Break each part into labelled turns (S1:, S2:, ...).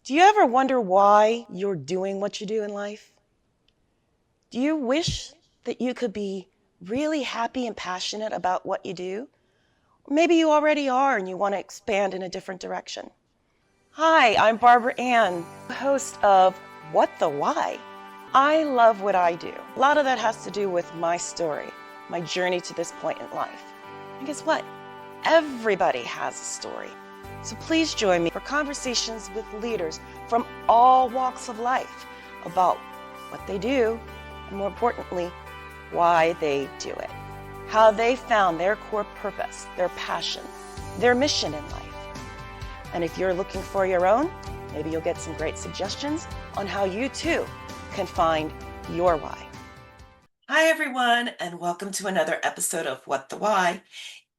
S1: Do you ever wonder why you're doing what you do in life? Do you wish that you could be really happy and passionate about what you do? Or maybe you already are and you want to expand in a different direction. Hi, I'm Barbara Ann, host of What the Why? I love what I do. A lot of that has to do with my story, my journey to this point in life. And guess what? Everybody has a story. So please join me for conversations with leaders from all walks of life about what they do, and more importantly, why they do it, how they found their core purpose, their passion, their mission in life. And if you're looking for your own, maybe you'll get some great suggestions on how you too can find your why. Hi, everyone, and welcome to another episode of What the Why.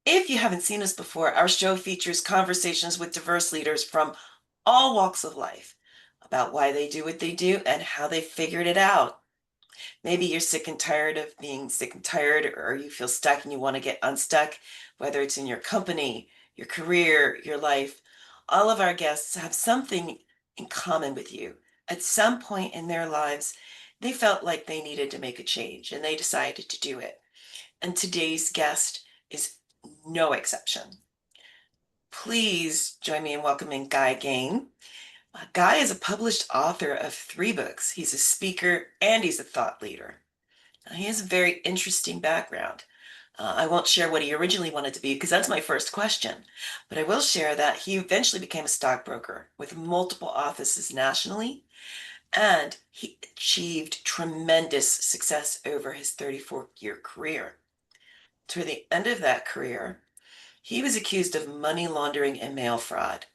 S1: If you haven't seen us before, our show features conversations with diverse leaders from all walks of life about why they do what they do and how they figured it out. Maybe you're sick and tired of being sick and tired, or you feel stuck and you want to get unstuck, whether it's in your company, your career, your life. All of our guests have something in common with you. At some point in their lives, they felt like they needed to make a change and they decided to do it. And today's guest is no exception. Please join me in welcoming Guy Gane. Guy is a published author of 3 books. He's a speaker and he's a thought leader. He has a very interesting background. I won't share what he originally wanted to be because that's my first question, but I will share that he eventually became a stockbroker with multiple offices nationally, and he achieved tremendous success over his 34-year career. Toward the end of that career, he was accused of money laundering and mail fraud.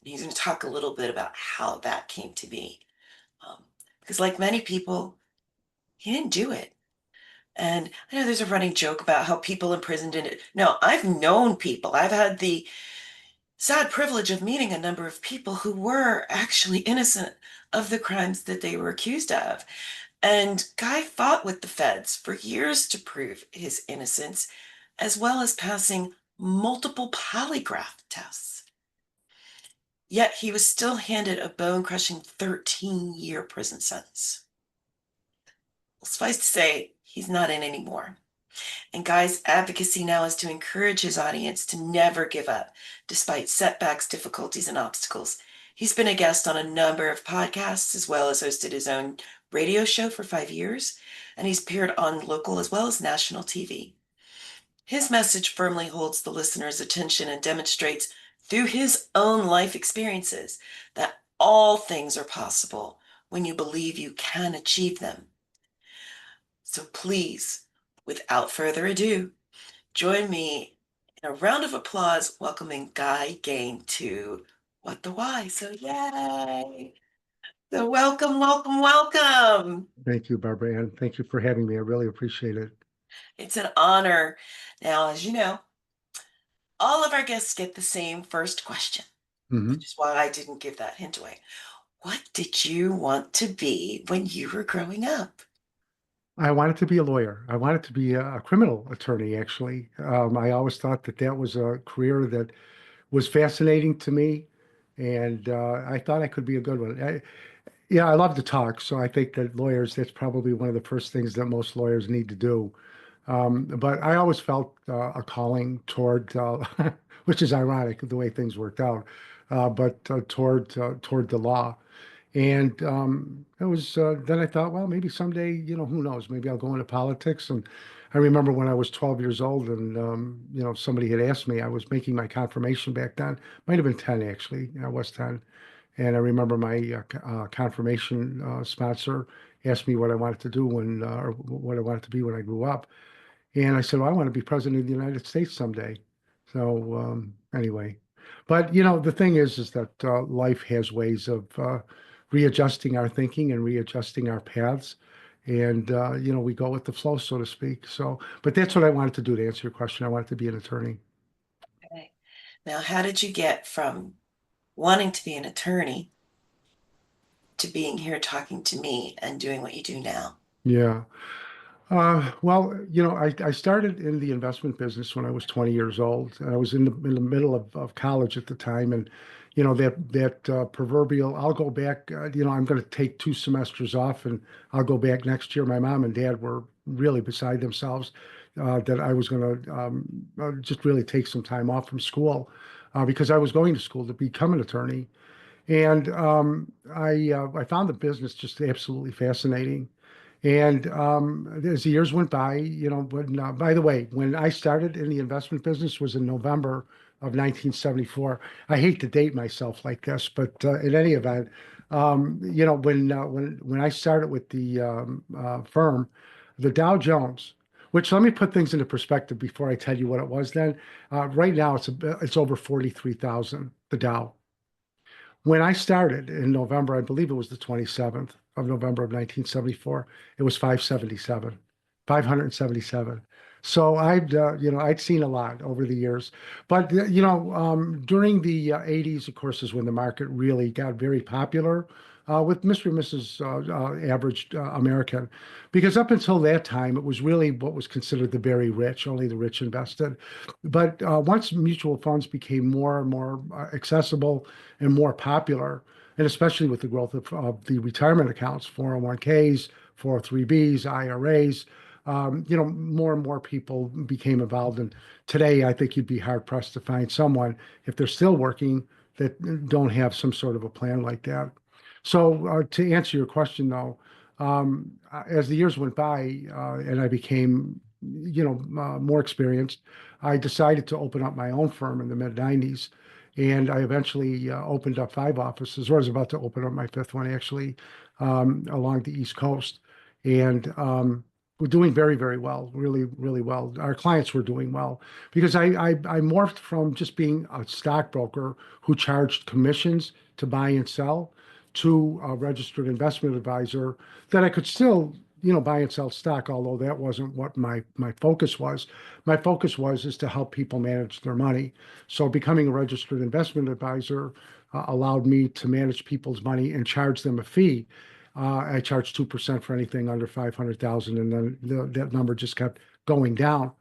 S1: And he's going to talk a little bit about how that came to be. Because like many people, he didn't do it. And I know there's a running joke about how people in prison didn't. No, I've known people. I've had the sad privilege of meeting a number of people who were actually innocent of the crimes that they were accused of. And Guy fought with the feds for years to prove his innocence, as well as passing multiple polygraph tests. Yet he was still handed a bone-crushing 13-year prison sentence. Well, suffice to say, he's not in anymore. And Guy's advocacy now is to encourage his audience to never give up, despite setbacks, difficulties, and obstacles. He's been a guest on a number of podcasts, as well as hosted his own radio show for 5 years, and he's appeared on local as well as national TV. His message firmly holds the listener's attention and demonstrates through his own life experiences that all things are possible when you believe you can achieve them. So please, without further ado, join me in a round of applause welcoming Guy Gane to What the Why. So yay! So welcome, welcome, welcome.
S2: Thank you, Barbara Ann. Thank you for having me. I really appreciate it.
S1: It's an honor. Now, as you know, all of our guests get the same first question, which is why I didn't give that hint away. What did you want to be when you were growing up?
S2: I wanted to be a lawyer. I wanted to be a criminal attorney, actually. I always thought that that was a career that was fascinating to me, and I thought I could be a good one. Yeah, I love to talk, so I think that lawyers, that's probably one of the first things that most lawyers need to do. But I always felt a calling toward, which is ironic the way things worked out, but toward the law. And it was then I thought, well, maybe someday, who knows? Maybe I'll go into politics. And I remember when I was 12 years old, and somebody had asked me. I was making my confirmation back then. Might have been 10 actually. I was 10, and I remember my confirmation sponsor asked me what I wanted to do or what I wanted to be when I grew up. And I said, well, I want to be president of the United States someday. So anyway, but the thing is that life has ways of readjusting our thinking and readjusting our paths. And we go with the flow, so to speak. So, but that's what I wanted to do to answer your question. I wanted to be an attorney.
S1: Okay. Now, how did you get from wanting to be an attorney to being here talking to me and doing what you do now?
S2: Yeah. Well, I started in the investment business when I was 20 years old. I was in the middle of college at the time, and that proverbial, I'll go back, I'm going to take 2 semesters off and I'll go back next year. My mom and dad were really beside themselves that I was going to just really take some time off from school because I was going to school to become an attorney. And I found the business just absolutely fascinating. And as the years went by, by the way, when I started in the investment business was in November of 1974. I hate to date myself like this, but in any event, when I started with the firm, the Dow Jones, which let me put things into perspective before I tell you what it was then. Right now, it's over 43,000, the Dow. When I started in November, I believe it was the 27th of November of 1974, it was 577, 577. So I'd seen a lot over the years. But, during the 80s, of course, is when the market really got very popular with Mr. and Mrs. Average American. Because up until that time, it was really what was considered the very rich, only the rich invested. But once mutual funds became more and more accessible and more popular, and especially with the growth of the retirement accounts, 401ks, 403bs, IRAs, more and more people became involved. And today, I think you'd be hard pressed to find someone, if they're still working, that don't have some sort of a plan like that. So, to answer your question, though, as the years went by and I became, more experienced, I decided to open up my own firm in the mid 90s. And I eventually opened up 5 offices, or I was about to open up my fifth one actually, along the East Coast. And we're doing very, very well, really, really well. Our clients were doing well because I morphed from just being a stockbroker who charged commissions to buy and sell to a registered investment advisor that I could still, buy and sell stock, although that wasn't what my focus was. My focus was is to help people manage their money. So becoming a registered investment advisor allowed me to manage people's money and charge them a fee. I charged 2% for anything under 500,000, and then that number just kept going down.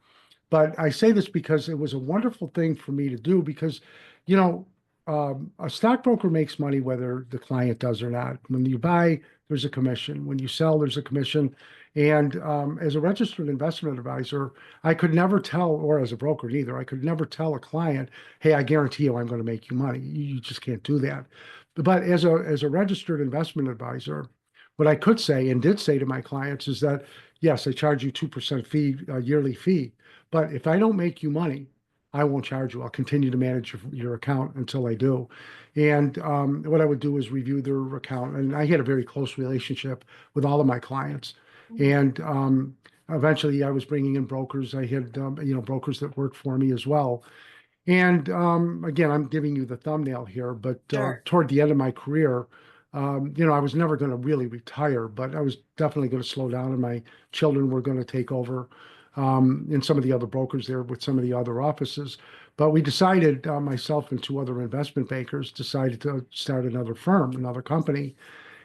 S2: But I say this because it was a wonderful thing for me to do because, you know, a stockbroker makes money whether the client does or not. When you buy, there's a commission. When you sell, there's a commission. And as a registered investment advisor, I could never tell, or as a broker either, I could never tell a client, "Hey, I guarantee you, I'm going to make you money." You just can't do that. But as a registered investment advisor, what I could say and did say to my clients is that, yes, I charge you 2% fee, a yearly fee, but if I don't make you money, I won't charge you. I'll continue to manage your account until I do. And what I would do is review their account. And I had a very close relationship with all of my clients. And eventually I was bringing in brokers. I had, brokers that worked for me as well. And again, I'm giving you the thumbnail here, but
S1: Sure.
S2: toward the end of my career, I was never going to really retire, but I was definitely going to slow down, and my children were going to take over, and some of the other brokers there with some of the other offices. But we decided, myself and 2 other investment bankers decided to start another firm, another company.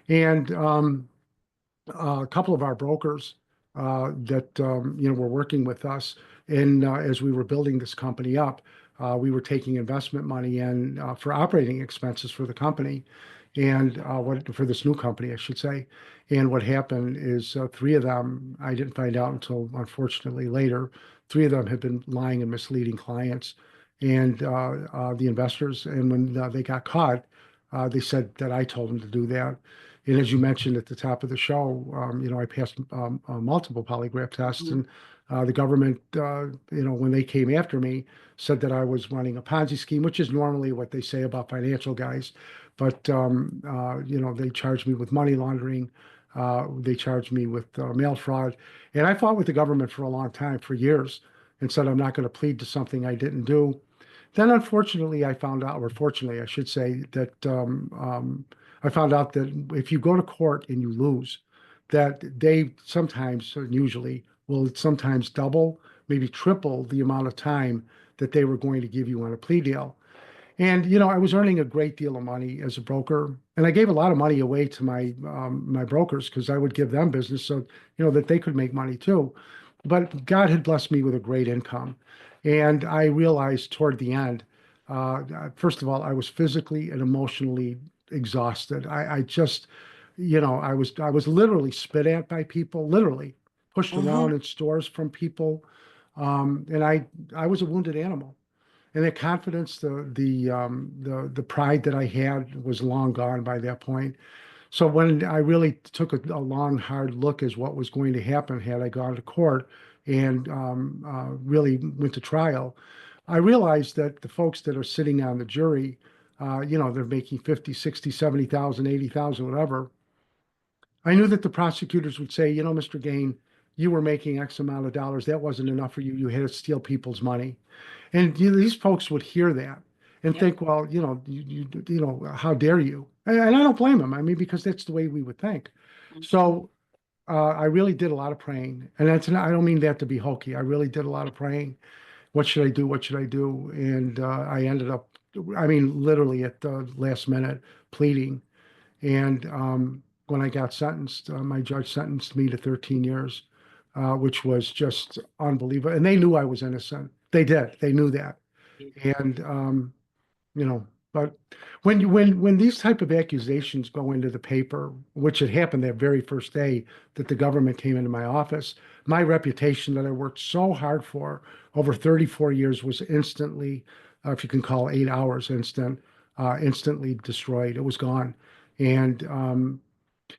S2: And a couple of our brokers that were working with us, and as we were building this company up, we were taking investment money in for operating expenses for the company, and what for this new company, I should say. And what happened is 3 of them, I didn't find out until unfortunately later, 3 of them had been lying and misleading clients and the investors. And when they got caught, they said that I told them to do that. And as you mentioned at the top of the show, I passed multiple polygraph tests, and the government, when they came after me, said that I was running a Ponzi scheme, which is normally what they say about financial guys. But they charged me with money laundering. They charged me with mail fraud, and I fought with the government for a long time, for years, and said I'm not going to plead to something I didn't do. Then, unfortunately, I found out, or fortunately, I should say, that I found out that if you go to court and you lose, that they sometimes, and usually, will sometimes double, maybe triple the amount of time that they were going to give you on a plea deal. And I was earning a great deal of money as a broker, and I gave a lot of money away to my brokers because I would give them business so that they could make money too. But God had blessed me with a great income, and I realized toward the end First of all, I was physically and emotionally exhausted. I just, I was literally spit at by people, literally pushed around
S1: Hmm.
S2: in stores from people, and I was a wounded animal. And the confidence, the pride that I had was long gone by that point. So when I really took a long, hard look as what was going to happen had I gone to court and really went to trial, I realized that the folks that are sitting on the jury, they're making 50, 60, 70,000, 80,000, whatever. I knew that the prosecutors would say, Mr. Gane, you were making X amount of dollars. That wasn't enough for you. You had to steal people's money. And these folks would hear that and
S1: Yep.
S2: think, well, how dare you? And I don't blame them. I mean, because that's the way we would think.
S1: Hmm.
S2: So I really did a lot of praying, and I don't mean that to be hokey. I really did a lot of praying. What should I do? What should I do? And I ended up, I mean, literally at the last minute pleading. And when I got sentenced, my judge sentenced me to 13 years, which was just unbelievable. And they knew I was innocent. They did. They knew that. And you know, but when these type of accusations go into the paper, which had happened that very first day that the government came into my office, my reputation that I worked so hard for over 34 years was instantly, if you can call 8 hours instantly destroyed. It was gone. And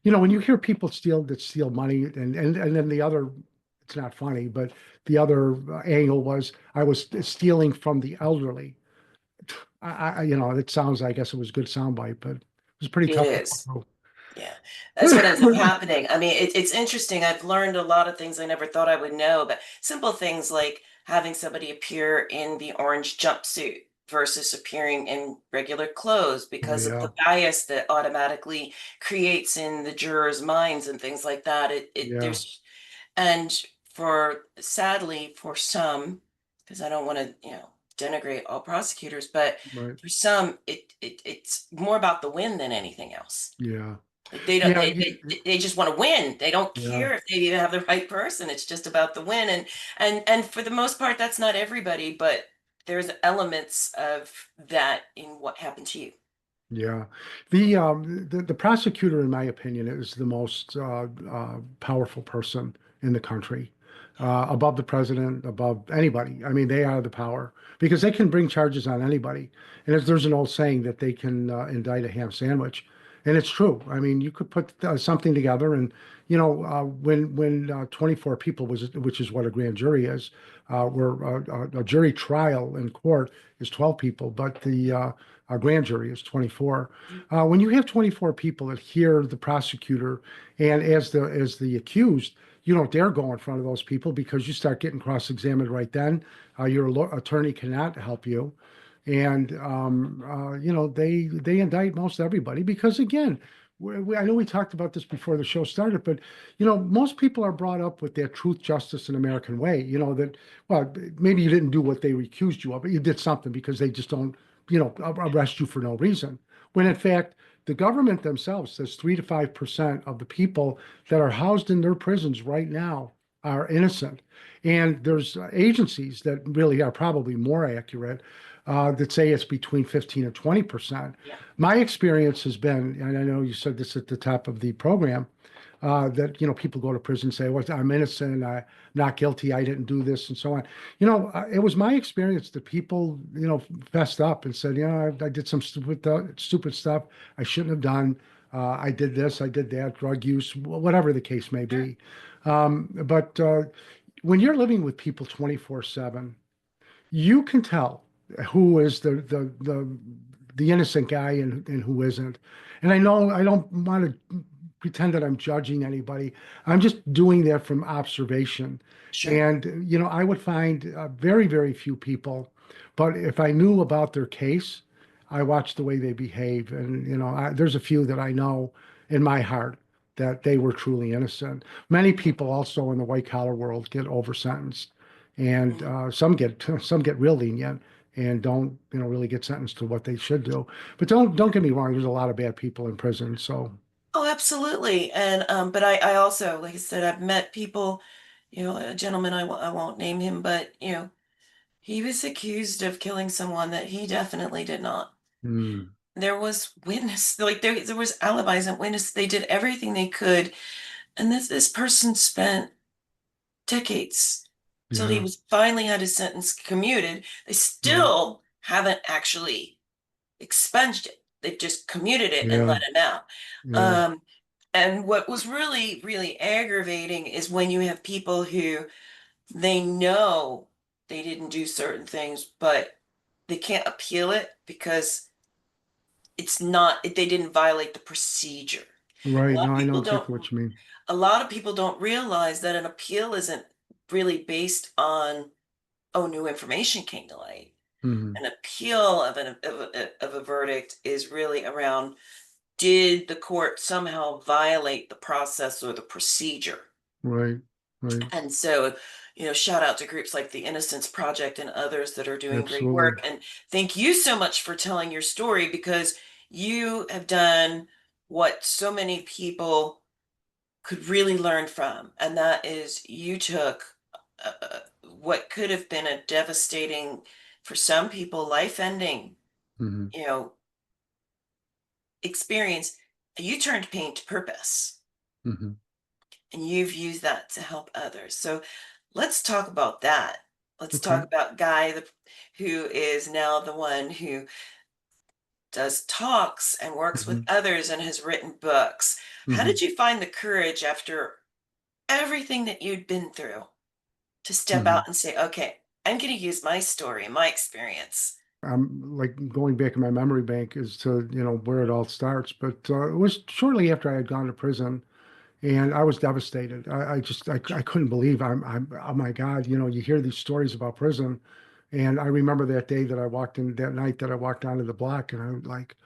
S2: when you hear people steal money, and then the other, it's not funny, but the other angle was I was stealing from the elderly. It sounds, I guess it was a good soundbite, but it was pretty
S1: It
S2: tough to
S1: is.
S2: go
S1: Yeah, that's what ends up
S2: through.
S1: happening. I mean, it's interesting. I've learned a lot of things I never thought I would know, but simple things like having somebody appear in the orange jumpsuit versus appearing in regular clothes
S2: Oh
S1: because of
S2: yeah,
S1: the bias that automatically creates in the jurors' minds and things like that.
S2: yeah,
S1: And for sadly, for some, because I don't want to, denigrate all prosecutors, but
S2: right,
S1: for some, it's more about the win than anything else.
S2: yeah,
S1: Like they don't
S2: yeah,
S1: they just want to win. They don't
S2: yeah,
S1: care if they even have the right person. It's just about the win. And for the most part, that's not everybody, but there's elements of that in what happened to you.
S2: yeah. The prosecutor, in my opinion, is the most powerful person in the country, above the president, above anybody. I mean, they are the power because they can bring charges on anybody. And there's an old saying that they can indict a ham sandwich, and it's true. I mean, you could put something together, and when 24 people was, which is what a grand jury is, where a jury trial in court is 12 people, but the a grand jury is 24. When you have 24 people that hear the prosecutor and as the accused, you don't dare go in front of those people because you start getting cross-examined right then. Your attorney cannot help you, and they indict most everybody because again, I know we talked about this before the show started, but most people are brought up with that truth, justice, and American way. That well, maybe you didn't do what they accused you of, but you did something because they just don't arrest you for no reason. When in fact, the government themselves says 3 to 5% of the people that are housed in their prisons right now are innocent. And there's agencies that really are probably more accurate that say it's between 15 and 20%.
S1: Yeah.
S2: My experience has been, and I know you said this at the top of the program, that people go to prison and say, "Well, I'm innocent, I'm not guilty, I didn't do this," and so on. It was my experience that people fessed up and said, I did some stupid stuff I shouldn't have done. I did this, I did that, drug use, whatever the case may
S1: Sure.
S2: be. But when you're living with people 24/7, you can tell who is the innocent guy and who isn't. And I know I don't want to pretend that I'm judging anybody. I'm just doing that from observation.
S1: Sure.
S2: And I would find very, very few people, but if I knew about their case, I watch the way they behave. And there's a few that I know in my heart that they were truly innocent. Many people also in the white collar world get over sentenced and
S1: Mhm.
S2: some get real lenient and don't really get sentenced to what they should do. But don't get me wrong, there's a lot of bad people in prison. So
S1: Oh, absolutely. And but I also, like I said, I've met people, a gentleman I won't name him, but He was accused of killing someone that he definitely did not.
S2: Mm,
S1: There was witness, like there was alibis and witness. They did everything they could, and this person spent decades till he
S2: yeah.
S1: was finally had his sentence commuted. They
S2: Right.
S1: still haven't actually expunged it. They've just commuted it and
S2: Yeah.
S1: let him out.
S2: Yeah.
S1: Um, and what was really, really aggravating is when you have people who they know they didn't do certain things, but they can't appeal it because it's not, they didn't violate the procedure. A
S2: Right.
S1: lot
S2: No,
S1: of
S2: I know
S1: people
S2: exactly
S1: don't,
S2: what you mean.
S1: a lot of people don't realize that an appeal isn't really based on, oh, new information came to light.
S2: Hmm.
S1: An appeal of a verdict is really around, did the court somehow violate the process or the procedure?
S2: Right. Right.
S1: And so, shout out to groups like the Innocence Project and others that are doing great
S2: Absolutely.
S1: work. And thank you so much for telling your story because you have done what so many people could really learn from. And that is you took what could have been a devastating, for some people, life-ending,
S2: Hmm.
S1: you know, experience. You turned pain to purpose
S2: Hmm.
S1: and you've used that to help others. So let's talk about that. Let's talk
S2: Okay.
S1: about Guy, who is now the one who does talks and works with
S2: Hmm.
S1: others and has written books. How
S2: Hmm.
S1: did you find the courage after everything that you'd been through to step
S2: Hmm.
S1: out and say, okay, I'm going to use my story, my experience?
S2: I'm like going back in my memory bank as to, where it all starts. But it was shortly after I had gone to prison, and I was devastated. I couldn't believe oh my God, you hear these stories about prison. And I remember that day that I walked in, that night that I walked onto the block, and I was like,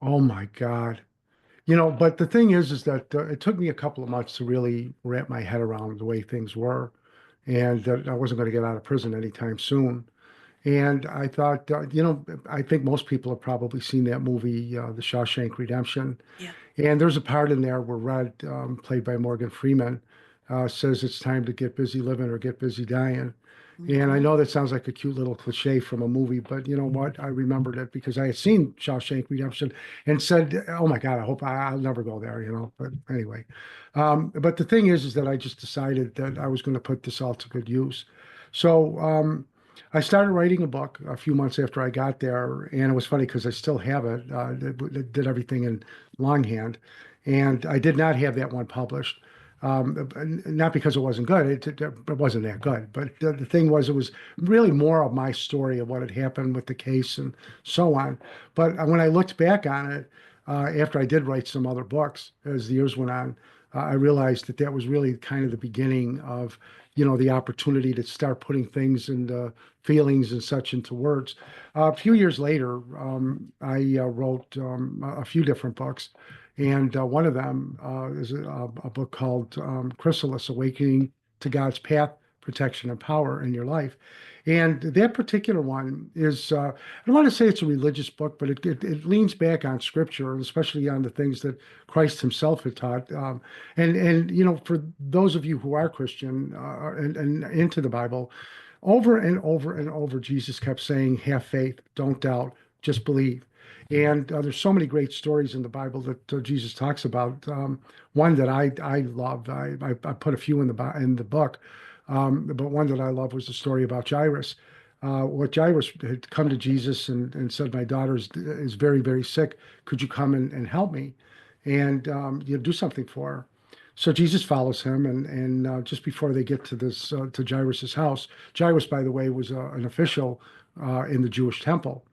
S2: oh my God. But the thing is that it took me a couple of months to really wrap my head around the way things were, and that I wasn't going to get out of prison anytime soon. And I thought, I think most people have probably seen that movie, The Shawshank Redemption.
S1: Yeah.
S2: And there's a part in there where Red, played by Morgan Freeman, says it's time to get busy living or get busy dying. And I
S1: Hmm.
S2: know that sounds like a cute little cliche from a movie, but you know what? I remembered it because I had seen Shawshank Redemption and said, "Oh my God, I hope I'll never go there." But anyway, but the thing is that I just decided that I was going to put this all to good use. So I started writing a book a few months after I got there, and it was funny because I still have it. Did everything in longhand, and I did not have that one published. Not because it wasn't good, it wasn't that good. But the thing was, it was really more of my story of what had happened with the case and so on. But when I looked back on it, after I did write some other books as the years went on, I realized that that was really kind of the beginning of, the opportunity to start putting things and feelings and such into words. A few years later, I wrote a few different books. And one of them is a book called Chrysalis, Awakening to God's Path, Protection, and Power in Your Life. And that particular one is, I don't want to say it's a religious book, but it leans back on scripture, and especially on the things that Christ himself had taught. And for those of you who are Christian and into the Bible, over and over and over, Jesus kept saying, have faith, don't doubt, just believe. And there's so many great stories in the Bible that Jesus talks about. One that I loved, I put a few in the book, but one that I love was the story about Jairus. What Jairus had come to Jesus and said, "My daughter is very, very sick. Could you come and help me and do something for her?" So Jesus follows him, and just before they get to this to Jairus's house, Jairus, by the way, was an official in the Jewish temple.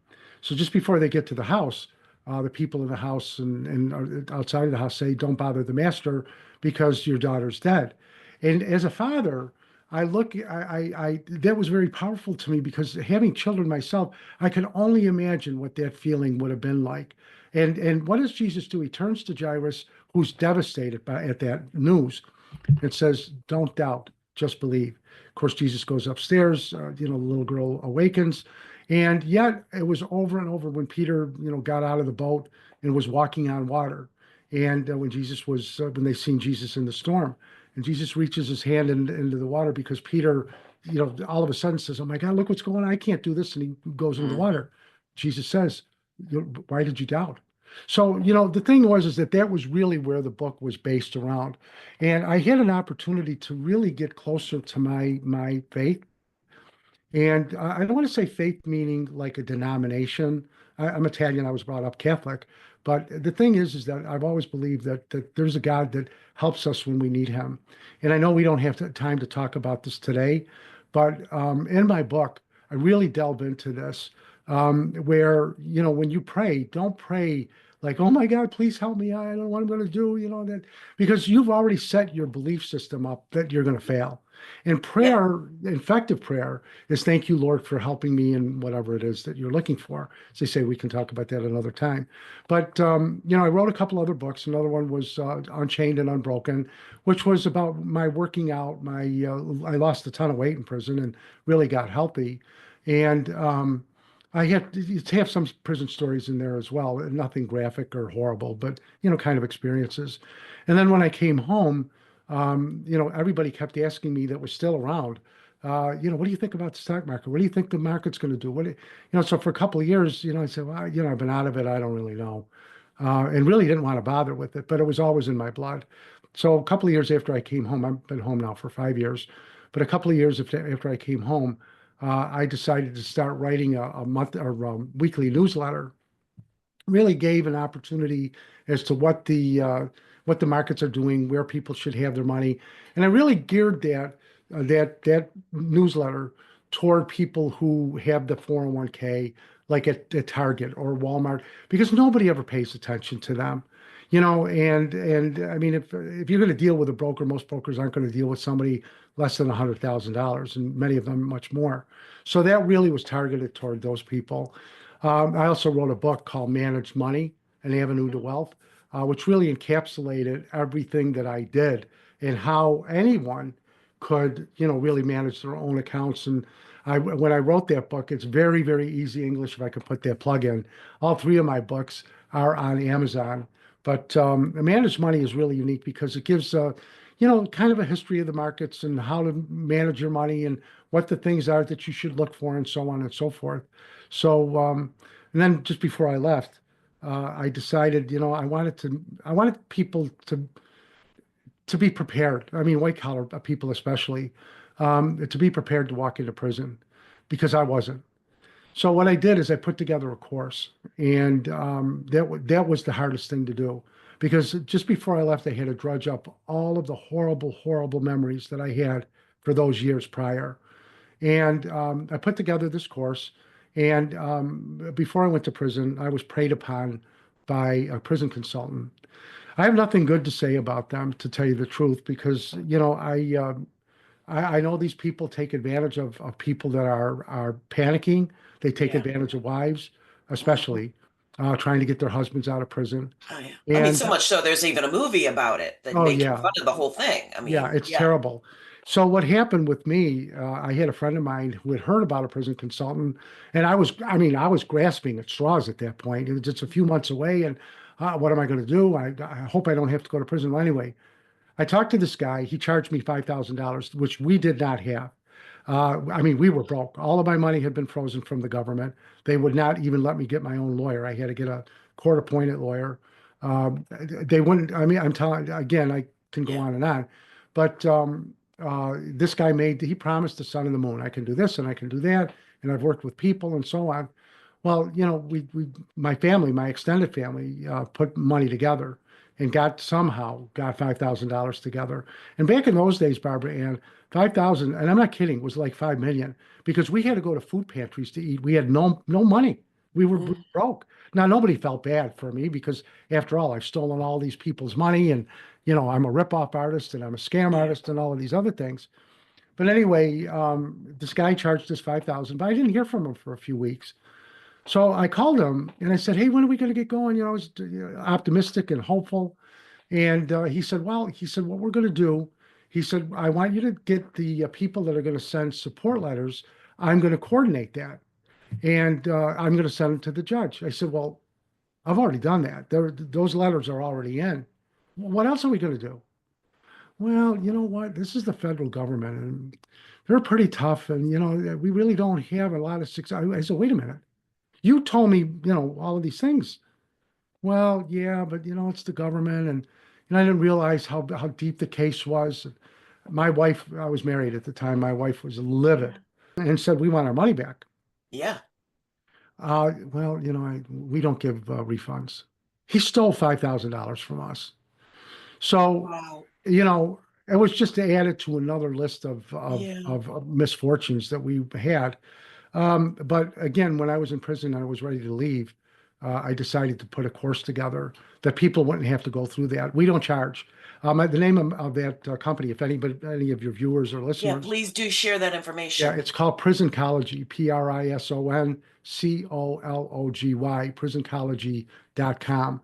S2: So just before they get to the house, the people in the house and outside of the house say, "Don't bother the master because your daughter's dead." And as a father, that was very powerful to me because having children myself, I can only imagine what that feeling would have been like. And what does Jesus do? He turns to Jairus, who's devastated at that news, and says, "Don't doubt, just believe." Of course, Jesus goes upstairs. The little girl awakens, and yet it was over and over when Peter, got out of the boat and was walking on water, and when they seen Jesus in the storm, and Jesus reaches his hand into the water because Peter all of a sudden says, "Oh my God, look what's going on! I can't do this," and he goes into the
S1: Mm.
S2: water. Jesus says, "Why did you doubt?" So, the thing was is that was really where the book was based around, and I had an opportunity to really get closer to my faith. And I don't want to say faith meaning like a denomination. I'm Italian. I was brought up Catholic, but the thing is that I've always believed that there's a God that helps us when we need Him. And I know we don't have time to talk about this today, but in my book, I really delve into this, where when you pray, don't pray like, "Oh my God, please help me. I don't know what I'm going to do." That because you've already set your belief system up that you're going to fail. And
S1: Yeah.
S2: prayer, effective prayer, is thank you, Lord, for helping me in whatever it is that you're looking for. As they say, we can talk about that another time. But, I wrote a couple other books. Another one was Unchained and Unbroken, which was about my working out. I lost a ton of weight in prison and really got healthy. And I had to have some prison stories in there as well. Nothing graphic or horrible, but, kind of experiences. And then when I came home, everybody kept asking me that was still around, what do you think about the stock market? What do you think the market's going to do? So for a couple of years, I said, well, I've been out of it. I don't really know. And really didn't want to bother with it, but it was always in my blood. So a couple of years after I came home, I've been home now for 5 years, but a couple of years after I came home, I decided to start writing a month or weekly newsletter. Really gave an opportunity as to what the markets are doing, where people should have their money, and I really geared that newsletter toward people who have the 401k, like at Target or Walmart, because nobody ever pays attention to them. And I mean, if you're going to deal with a broker, most brokers aren't going to deal with somebody less than $100,000, and many of them much more. So that really was targeted toward those people. I also wrote a book called Managed Money, An Avenue to Wealth, which really encapsulated everything that I did and how anyone could, really manage their own accounts. And when I wrote that book, it's very, very easy English, if I could put that plug in. All three of my books are on Amazon. But Managed Money is really unique because it gives, kind of a history of the markets and how to manage your money and what the things are that you should look for and so on and so forth. So, and then just before I left, I decided, I wanted people to be prepared. I mean, white collar people especially, to be prepared to walk into prison because I wasn't. So what I did is I put together a course, and that was the hardest thing to do because just before I left, I had to drudge up all of the horrible, horrible memories that I had for those years prior. And I put together this course. And before I went to prison, I was preyed upon by a prison consultant. I have nothing good to say about them, to tell you the truth, because I know these people take advantage of people that are panicking. They take
S1: Yeah.
S2: advantage of wives,
S1: Mhm.
S2: especially trying to get their husbands out of prison.
S1: Oh, yeah. I mean,
S2: And
S1: so much so there's even a movie about it that
S2: oh
S1: making
S2: yeah,
S1: fun of the whole thing. I
S2: yeah,
S1: mean,
S2: it's
S1: yeah.
S2: terrible. So what happened with me, I had a friend of mine who had heard about a prison consultant, and I was grasping at straws at that point. It was just a few months away, and what am I going to do? I hope I don't have to go to prison. Well, anyway, I talked to this guy. He charged me $5,000, which we did not have. I mean, we were broke. All of my money had been frozen from the government. They would not even let me get my own lawyer. I had to get a court-appointed lawyer. They wouldn't. I mean, I'm telling again, I can go
S1: Yeah.
S2: on and on, but this guy he promised the sun and the moon. I can do this and I can do that, and I've worked with people and so on. Well, my family, my extended family, put money together and got $5,000 together. And back in those days, Barbara Ann, 5,000, and I'm not kidding, was like 5 million because we had to go to food pantries to eat. We had no money. We were
S1: Mm.
S2: broke. Now nobody felt bad for me because after all, I've stolen all these people's money, and I'm a ripoff artist and I'm a scam
S1: Yeah.
S2: artist and all of these other things. But anyway, this guy charged us 5,000, but I didn't hear from him for a few weeks. So I called him and I said, "Hey, when are we going to get going?" I was optimistic and hopeful. And he said, "What we're going to do," he said, "I want you to get the people that are going to send support letters. I'm going to coordinate that. And I'm going to send them to the judge." I said, "Well, I've already done that. Those letters are already in. What else are we going to do?" "Well, you know what? This is the federal government, and they're pretty tough, and we really don't have a lot of success. I said, wait a minute, you told me all of these things. Well, yeah, but it's the government, and I didn't realize how deep the case was. My wife, I was married at the time. My wife was
S1: Yeah.
S2: livid and said, "We want our money back."
S1: Yeah.
S2: Well, we don't give refunds. He stole $5,000 from us. So,
S1: Wow.
S2: you know, it was just to add it to another list
S1: Yeah.
S2: of misfortunes that we had. But again, when I was in prison and I was ready to leave, I decided to put a course together that people wouldn't have to go through that. We don't charge. The name of that company, if any of your viewers or
S1: Yeah,
S2: listeners,
S1: please do share that
S2: yeah,
S1: information.
S2: it's called Prisoncology, Prisoncology, prisoncology.com.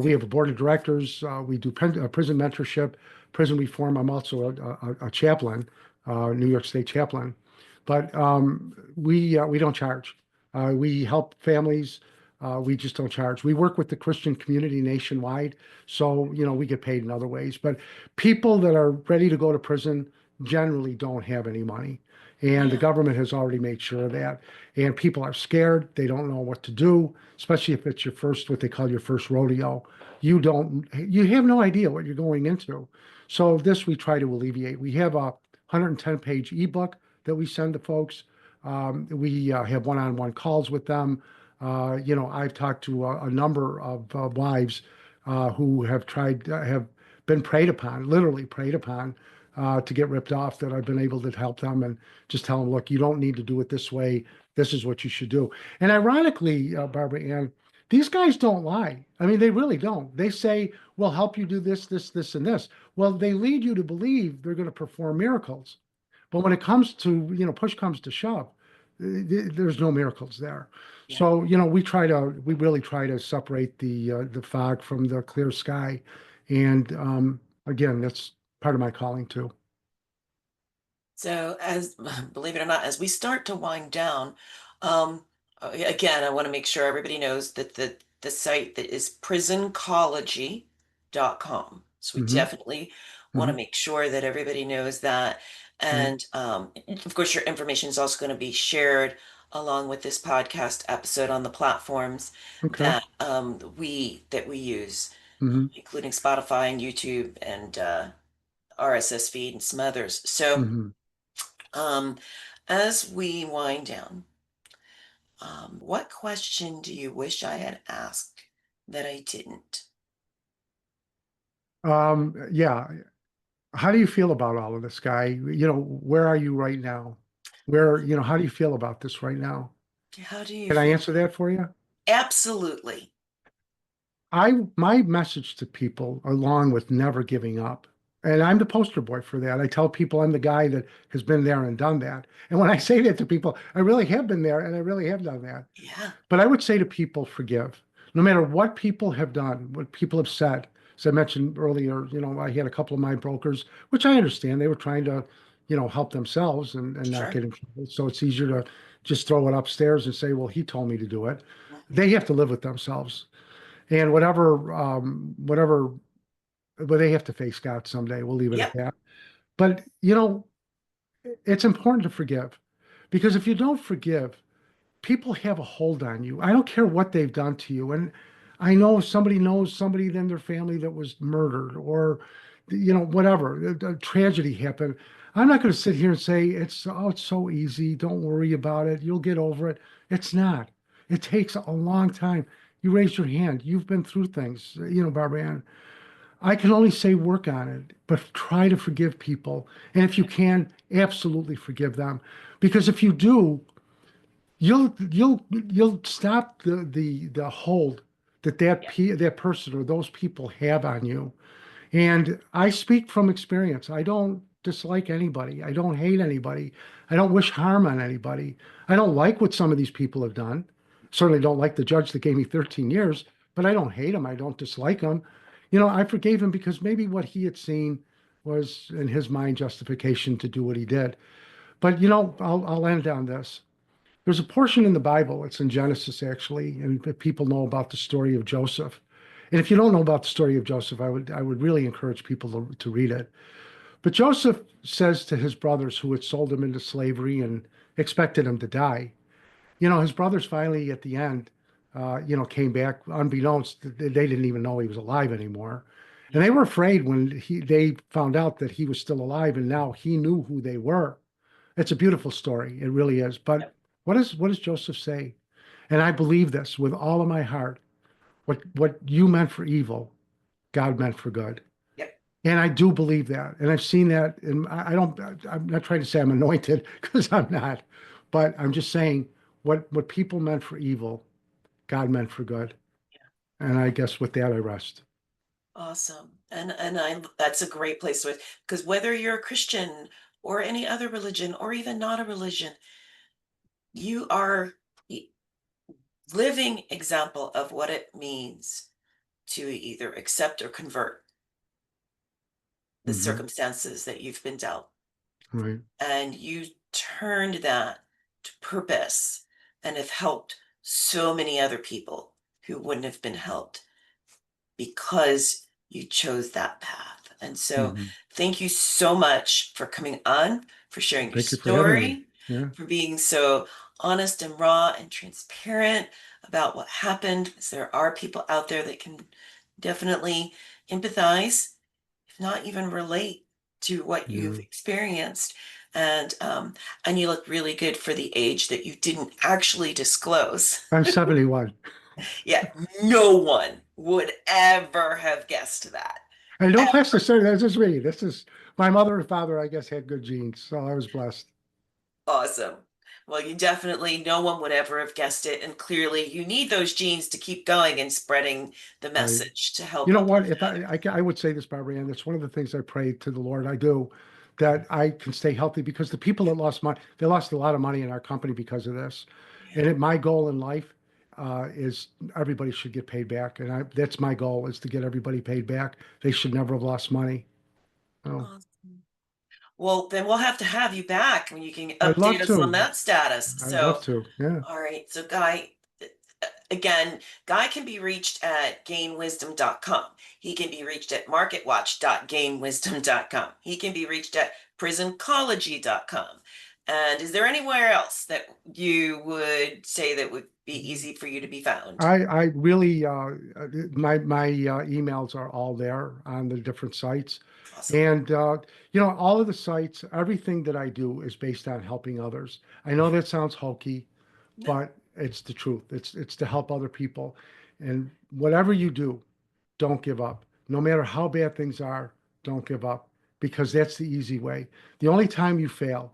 S2: We have a board of directors. We do prison mentorship, prison reform. I'm also a chaplain, New York State chaplain. But we don't charge. We help families. We just don't charge. We work with the Christian community nationwide, so we get paid in other ways. But people that are ready to go to prison generally don't have any money. And the
S1: Yeah.
S2: government has already made sure of that. And people are scared. They don't know what to do, especially if it's your first, what they call your first rodeo. You have no idea what you're going into. So this we try to alleviate. We have a 110-page ebook that we send to folks. We have one-on-one calls with them. I've talked to a number of wives who have been preyed upon, literally preyed upon, to get ripped off, that I've been able to help them and just tell them, look, you don't need to do it this way. This is what you should do. And ironically, Barbara Ann, these guys don't lie. I mean, they really don't. They say, we'll help you do this, this, this, and this. Well, they lead you to believe they're going to perform miracles. But when it comes to, push comes to shove, there's no miracles there.
S1: Yeah.
S2: So, we really try to separate the fog from the clear sky. And again, that's part of my calling too.
S1: So as believe it or not, as we start to wind down, um, again, I want to make sure everybody knows that the site that is prisoncology.com. So we
S2: Hmm.
S1: definitely want to
S2: Hmm.
S1: make sure that everybody knows that.
S2: Right.
S1: And of course, your information is also going to be shared along with this podcast episode on the platforms
S2: Okay.
S1: that we use,
S2: Hmm.
S1: including Spotify and YouTube and RSS feed and some others. So
S2: Hmm.
S1: um, as we wind down, what question do you wish I had asked that I didn't?
S2: Yeah. How do you feel about all of this, Guy? Where are you right now? How do you feel about this right now?
S1: How do you
S2: Can I
S1: feel?
S2: answer that for you?
S1: Absolutely.
S2: My message to people, along with never giving up, and I'm the poster boy for that. I tell people I'm the guy that has been there and done that. And when I say that to people, I really have been there and I really have done that.
S1: Yeah,
S2: But I would say to people, forgive. No matter what people have done, what people have said. As I mentioned earlier, I had a couple of my brokers, which I understand. They were trying to, help themselves and not
S1: sure.
S2: get in trouble. So it's easier to just throw it upstairs and say, well, he told me to do it.
S1: Mhm.
S2: They have to live with themselves. And whatever, but they have to face God someday. We'll leave it at
S1: Yep.
S2: that. But, it's important to forgive, because if you don't forgive, people have a hold on you. I don't care what they've done to you. And I know if somebody knows somebody in their family that was murdered, or, whatever, a tragedy happened. I'm not going to sit here and say it's so easy. Don't worry about it. You'll get over it. It's not. It takes a long time. You raised your hand. You've been through things, Barbara Ann. I can only say work on it, but try to forgive people. And if you can, absolutely forgive them. Because if you do, you'll stop the hold
S1: Yep.
S2: that person or those people have on you. And I speak from experience. I don't dislike anybody. I don't hate anybody. I don't wish harm on anybody. I don't like what some of these people have done. Certainly don't like the judge that gave me 13 years, but I don't hate him. I don't dislike him. I forgave him because maybe what he had seen was, in his mind, justification to do what he did. But I'll end on this. There's a portion in the Bible, it's in Genesis actually, and if people know about the story of Joseph. And if you don't know about the story of Joseph, I would really encourage people to read it. But Joseph says to his brothers who had sold him into slavery and expected him to die, his brothers finally at the end, came back unbeknownst. They didn't even know he was alive anymore. And
S1: Yeah.
S2: they were afraid when they found out that he was still alive and now he knew who they were. It's a beautiful story. It really is. But
S1: Yep.
S2: what does Joseph say? And I believe this with all of my heart. What you meant for evil, God meant for good.
S1: Yep.
S2: And I do believe that. And I've seen that. And I'm not trying to say I'm anointed because I'm not, but I'm just saying what people meant for evil, God meant for good.
S1: Yeah.
S2: And I guess with that, I rest.
S1: Awesome. And I that's a great place to, because whether you're a Christian or any other religion or even not a religion, you are a living example of what it means to either accept or convert the
S2: Hmm.
S1: circumstances that you've been dealt.
S2: Right.
S1: And you turned that to purpose and have helped so many other people who wouldn't have been helped because you chose that path. And so
S2: Hmm.
S1: thank you so much for coming on, for sharing your
S2: Thank you for having me.
S1: story,
S2: Yeah.
S1: for being so honest and raw and transparent about what happened. Because there are people out there that can definitely empathize, if not even relate to what you've
S2: Yeah.
S1: experienced. And you look really good for the age that you didn't actually disclose.
S2: I'm 71.
S1: Yeah, no one would ever have guessed that.
S2: And don't pass the say that's just me. This is my mother and father, I guess, had good genes. So I was blessed.
S1: Awesome. Well, you definitely, no one would ever have guessed it. And clearly, you need those genes to keep going and spreading the
S2: Right.
S1: message to
S2: You
S1: help
S2: know
S1: others.
S2: what? If I would say this, Barbara Ann, that's one of the things I pray to the Lord. I do that I can stay healthy because the people that lost money, they lost a lot of money in our company because of this. And
S1: Yeah.
S2: my goal in life is everybody should get paid back. And that's my goal is to get everybody paid back. They should never have lost money. Oh,
S1: Awesome. Well, then we'll have to have you back when you can
S2: I'd love
S1: update us on
S2: to.
S1: that status.
S2: I'd love
S1: So,
S2: to. Yeah.
S1: all right. So, Guy, again, Guy can be reached at gainwisdom.com. He can be reached at marketwatch.gainwisdom.com. He can be reached at prisoncology.com. And is there anywhere else that you would say that would be easy for you to be found?
S2: I really my emails are all there on the different sites,
S1: Awesome.
S2: and all of the sites, everything that I do is based on helping others. I know that sounds hokey,
S1: No,
S2: but it's the truth. It's to help other people, and whatever you do, don't give up. No matter how bad things are, don't give up because that's the easy way. The only time you fail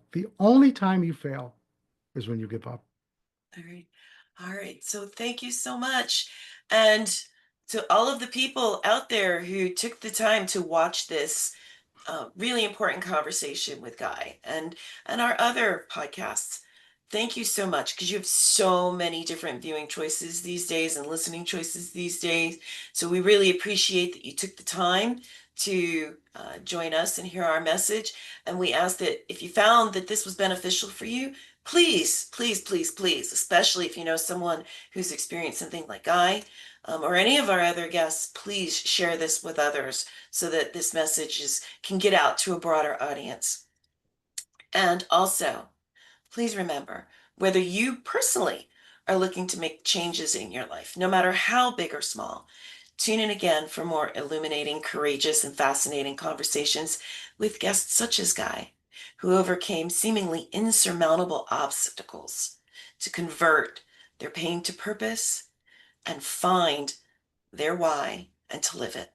S2: is when you give up.
S1: all right. All right. So thank you so much. And to all of the people out there who took the time to watch this really important conversation with Guy and our other podcasts. Thank you so much because you have so many different viewing choices these days and listening choices these days. So we really appreciate that you took the time to join us and hear our message. And we ask that if you found that this was beneficial for you, please, please, please, please, especially if you know someone who's experienced something like Guy or any of our other guests, please share this with others so that this message can get out to a broader audience. And also, please remember whether you personally are looking to make changes in your life, no matter how big or small, tune in again for more illuminating, courageous, and fascinating conversations with guests such as Guy, who overcame seemingly insurmountable obstacles to convert their pain to purpose and find their why and to live it.